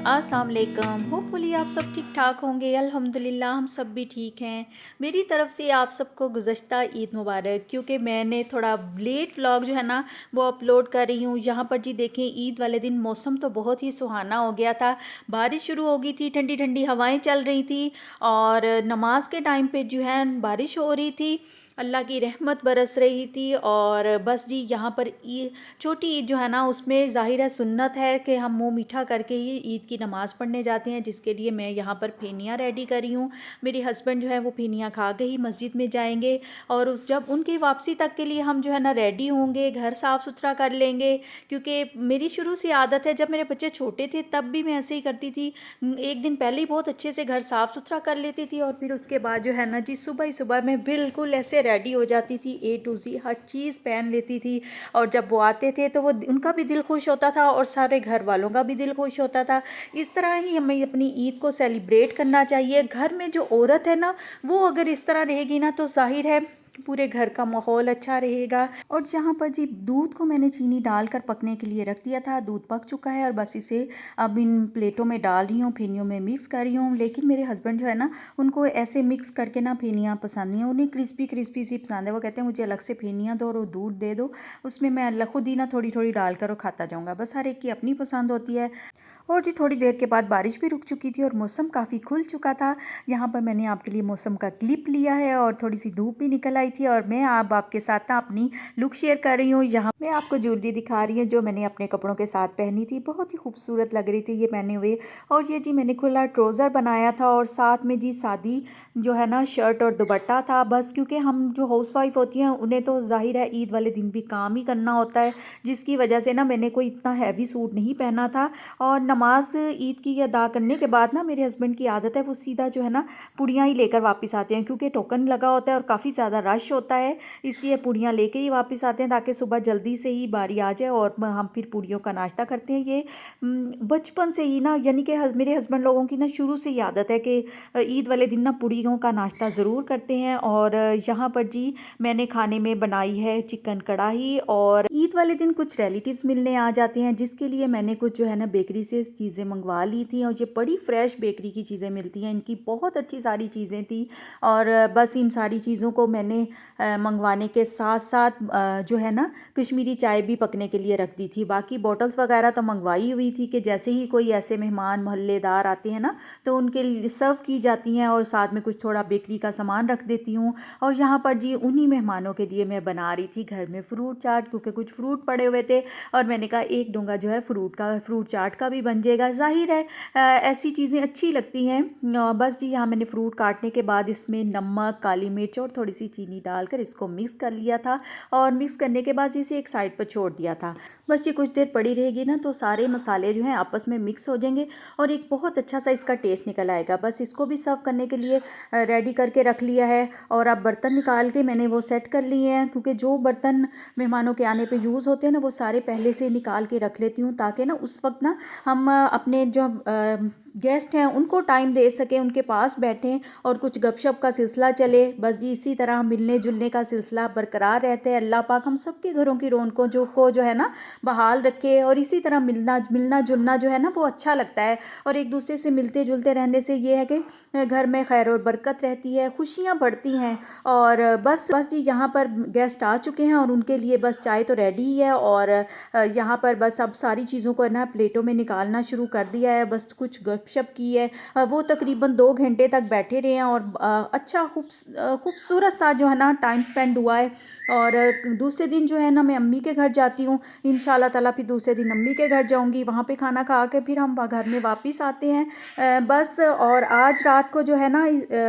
अस्सलाम वालेकुम। होपफुली आप सब ठीक ठाक होंगे। अल्हम्दुलिल्लाह हम सब भी ठीक हैं। मेरी तरफ़ से आप सबको गुज़श्ता ईद मुबारक। क्योंकि मैंने थोड़ा लेट व्लॉग जो है ना वो अपलोड कर रही हूँ। यहाँ पर जी देखें, ईद वाले दिन मौसम तो बहुत ही सुहाना हो गया था। बारिश शुरू हो गई थी, ठंडी ठंडी हवाएं चल रही थी और नमाज के टाइम पे जो है बारिश हो रही थी, अल्लाह की रहमत बरस रही थी। और बस जी यहाँ पर छोटी ईद जो है ना उसमें ज़ाहिर है सुन्नत है कि हम मुंह मीठा करके ही ईद की नमाज़ पढ़ने जाते हैं, जिसके लिए मैं यहाँ पर फेनियाँ रेडी कर रही हूँ। मेरे हस्बैंड जो है वो फेनियाँ खा के ही मस्जिद में जाएंगे और जब उनकी वापसी तक के लिए हम जो है ना रेडी होंगे, घर साफ़ सुथरा कर लेंगे। क्योंकि मेरी शुरू से आदत है, जब मेरे बच्चे छोटे थे तब भी मैं ऐसे ही करती थी। एक दिन पहले ही बहुत अच्छे से घर साफ़ सुथरा कर लेती थी और फिर उसके बाद जो है ना जी सुबह ही सुबह मैं बिल्कुल ऐसे रेडी हो जाती थी, ए टू ज़ी हर चीज़ पहन लेती थी। और जब वो आते थे तो वो उनका भी दिल खुश होता था और सारे घर वालों का भी दिल खुश होता था। इस तरह ही हमें अपनी ईद को सेलिब्रेट करना चाहिए। घर में जो औरत है ना वो अगर इस तरह रहेगी ना तो जाहिर है पूरे घर का माहौल अच्छा रहेगा। और जहाँ पर जी दूध को मैंने चीनी डालकर पकने के लिए रख दिया था, दूध पक चुका है और बस इसे अब इन प्लेटों में डाल रही हूँ, फेनियों में मिक्स कर रही हूँ। लेकिन मेरे हस्बैंड जो है ना उनको ऐसे मिक्स करके ना फेनियाँ पसंद नहीं है, उन्हें क्रिस्पी क्रिस्पी सी पसंद है। वो कहते हैं मुझे अलग से फेनियाँ दो और दूध दे दो, उसमें मैं खुद ही ना थोड़ी थोड़ी डालकर वो खाता जाऊँगा। बस हर एक की अपनी पसंद होती है। और जी थोड़ी देर के बाद बारिश भी रुक चुकी थी और मौसम काफ़ी खुल चुका था। यहाँ पर मैंने आपके लिए मौसम का क्लिप लिया है और थोड़ी सी धूप भी निकल आई थी और मैं अब आपके साथ ना अपनी लुक शेयर कर रही हूँ। यहाँ मैं आपको ज्वेलरी दिखा रही हूँ जो मैंने अपने कपड़ों के साथ पहनी थी, बहुत ही खूबसूरत लग रही थी ये पहने हुए। और ये जी मैंने खुला ट्राउज़र बनाया था और साथ में जी सादी जो है ना शर्ट और दुपट्टा था। बस क्योंकि हम जो हाउसवाइफ होती हैं उन्हें तो जाहिर है ईद वाले दिन भी काम ही करना होता है, जिसकी वजह से ना मैंने कोई इतना हैवी सूट नहीं पहना था। और नमाज ईद की अदा करने के बाद ना मेरे हस्बैंड की आदत है वो सीधा जो है ना पुड़ियाँ ही लेकर वापस आते हैं, क्योंकि टोकन लगा होता है और काफ़ी ज़्यादा रश होता है, इसलिए पुड़ियाँ लेके ही वापस आते हैं ताकि सुबह जल्दी से ही बारी आ जाए और हम फिर पुड़ियों का नाश्ता करते हैं। ये बचपन से ही ना यानी कि मेरे हस्बैंड लोगों की ना शुरू से ही आदत है कि ईद वाले दिन ना पुड़ियों का नाश्ता ज़रूर करते हैं। और यहाँ पर जी मैंने खाने में बनाई है चिकन कढ़ाई और ईद वाले दिन कुछ रिलेटिव्स मिलने आ जाते हैं, जिसके लिए मैंने कुछ जो है ना बेकरी से चीज़ें मंगवा ली थी। और ये बड़ी फ्रेश बेकरी की चीज़ें मिलती हैं, इनकी बहुत अच्छी सारी चीज़ें थी। और बस इन सारी चीज़ों को मैंने मंगवाने के साथ साथ जो है ना कश्मीरी चाय भी पकने के लिए रख दी थी। बाकी बॉटल्स वगैरह तो मंगवाई हुई थी कि जैसे ही कोई ऐसे मेहमान मोहल्लेदार आते हैं ना तो उनके लिए सर्व की जाती हैं और साथ में कुछ थोड़ा बेकरी का सामान रख देती हूँ। और यहाँ पर जी उन्हीं मेहमानों के लिए मैं बना रही थी घर में फ्रूट चाट, क्योंकि कुछ फ्रूट पड़े हुए थे और मैंने कहा एक डोंगा जो है फ्रूट चाट का भी बन जाएगा। जाहिर है ऐसी चीज़ें अच्छी लगती हैं। बस जी यहाँ मैंने फ्रूट काटने के बाद इसमें नमक, काली मिर्च और थोड़ी सी चीनी डालकर इसको मिक्स कर लिया था और मिक्स करने के बाद इसे एक साइड पर छोड़ दिया था। बस ये कुछ देर पड़ी रहेगी ना तो सारे मसाले जो हैं आपस में मिक्स हो जाएंगे और एक बहुत अच्छा सा इसका टेस्ट निकल आएगा। बस इसको भी सर्व करने के लिए रेडी करके रख लिया है। और अब बर्तन निकाल के मैंने वो सेट कर लिए हैं, क्योंकि जो बर्तन मेहमानों के आने पे यूज़ होते हैं ना वो सारे पहले से निकाल के रख लेती हूँ, ताकि ना उस वक्त ना हम अपने जो गेस्ट हैं उनको टाइम दे सकें, उनके पास बैठें और कुछ गपशप का सिलसिला चले। बस जी इसी तरह मिलने जुलने का सिलसिला बरकरार रहता है। अल्लाह पाक हम सबके घरों की रौनकों जो है ना बहाल रखे और इसी तरह मिलना जुलना जो है ना वो अच्छा लगता है। और एक दूसरे से मिलते जुलते रहने से ये है कि घर में खैर और बरकत रहती है, खुशियाँ बढ़ती हैं। और बस जी यहाँ पर गेस्ट आ चुके हैं और उनके लिए बस चाय तो रेडी ही है और यहाँ पर बस अब सारी चीज़ों को ना प्लेटों में निकालना शुरू कर दिया है। बस कुछ गपशप की है। वो तकरीबन 2 घंटे तक बैठे रहे हैं और अच्छा खूबसूरत सा जो है ना टाइम स्पेंड हुआ है। और दूसरे दिन जो है ना मैं अम्मी के घर जाती हूँ इंशाल्लाह ताला, फिर दूसरे दिन अम्मी के घर जाऊँगी, वहाँ पे खाना खा के फिर हम घर में वापस आते हैं। बस और आज रात को जो है ना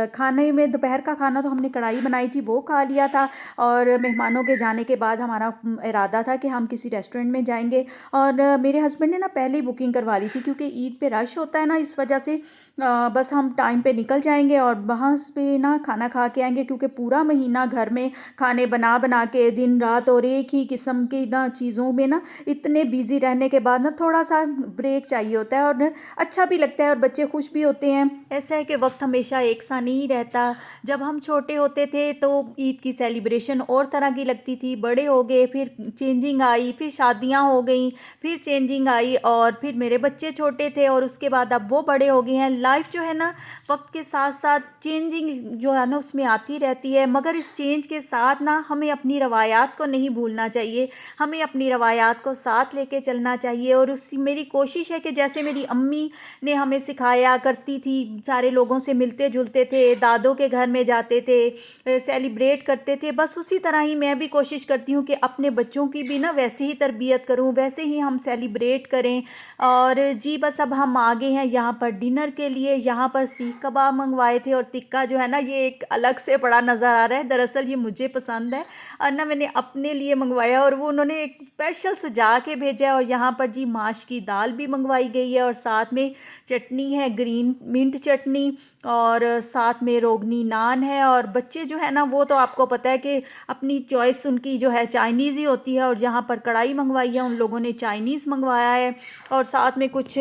खाने में दोपहर का खाना तो हमने कढ़ाई बनाई थी वो खा लिया था। और मेहमानों के जाने के बाद हमारा इरादा था कि हम किसी रेस्टोरेंट में जाएंगे और मेरे हस्बैंड ने ना पहले ही बुकिंग करवा ली थी, क्योंकि ईद पे रश होता है ना इस वजह से बस हम टाइम पे निकल जाएंगे और वहाँ पे ना खाना खा के आएंगे, क्योंकि पूरा महीना घर में खाने बना बना के दिन रात और एक ही किस्म की ना चीज़ों में ना इतने बिजी रहने के बाद ना थोड़ा सा ब्रेक चाहिए होता है, और अच्छा भी लगता है और बच्चे खुश भी होते हैं। ऐसा है कि वक्त हमेशा एक सा नहीं रहता। जब हम छोटे होते थे तो ईद की सेलिब्रेशन और तरह की लगती थी, बड़े हो गए फिर चेंजिंग आई, फिर शादियां हो गई, फिर चेंजिंग आई, और फिर मेरे बच्चे छोटे थे और उसके बाद अब वो बड़े हो गए हैं। लाइफ जो है ना वक्त के साथ साथ चेंजिंग जो है ना उसमें आती रहती है, मगर इस चेंज के साथ ना हमें अपनी रवायात को नहीं भूलना चाहिए, हमें अपनी रवायात को साथ लेके चलना चाहिए। और उसी मेरी कोशिश है कि जैसे मेरी अम्मी ने हमें सिखाया करती थी, सारे लोगों से मिलते जुलते थे, दादों के घर में जाते थे, सेलिब्रेट करते थे, बस उसी तरह ही मैं भी कोशिश करती हूँ कि अपने बच्चों की भी ना वैसे ही तरबियत करूँ, वैसे ही हम सेलिब्रेट करें। और जी बस अब हम आ गए हैं यहाँ पर डिनर के लिए। यहाँ पर सीख कबाब मंगवाए थे और टिक्का जो है ना ये एक अलग से बड़ा नज़र आ रहा है, दरअसल ये मुझे पसंद है और ना मैंने अपने लिए मंगवाया, और वो उन्होंने एक स्पेशल सजा के भेजा है। और यहाँ पर जी माश की दाल भी मंगवाई गई है और साथ में चटनी है, ग्रीन मिंट चटनी, और साथ में रोगनी नान है। और बच्चे जो है ना वो तो आपको पता है कि अपनी चॉइस उनकी जो है चाइनीज़ ही होती है, और जहाँ पर कढ़ाई मंगवाई है उन लोगों ने चाइनीज़ मंगवाया है, और साथ में कुछ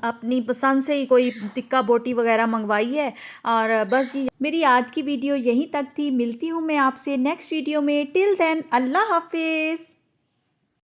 अपनी पसंद से ही कोई टिक्का बोटी वगैरह मंगवाई है। और बस जी मेरी आज की वीडियो यहीं तक थी, मिलती हूँ मैं आपसे नेक्स्ट वीडियो में। टिल देन अल्लाह हाफिज़।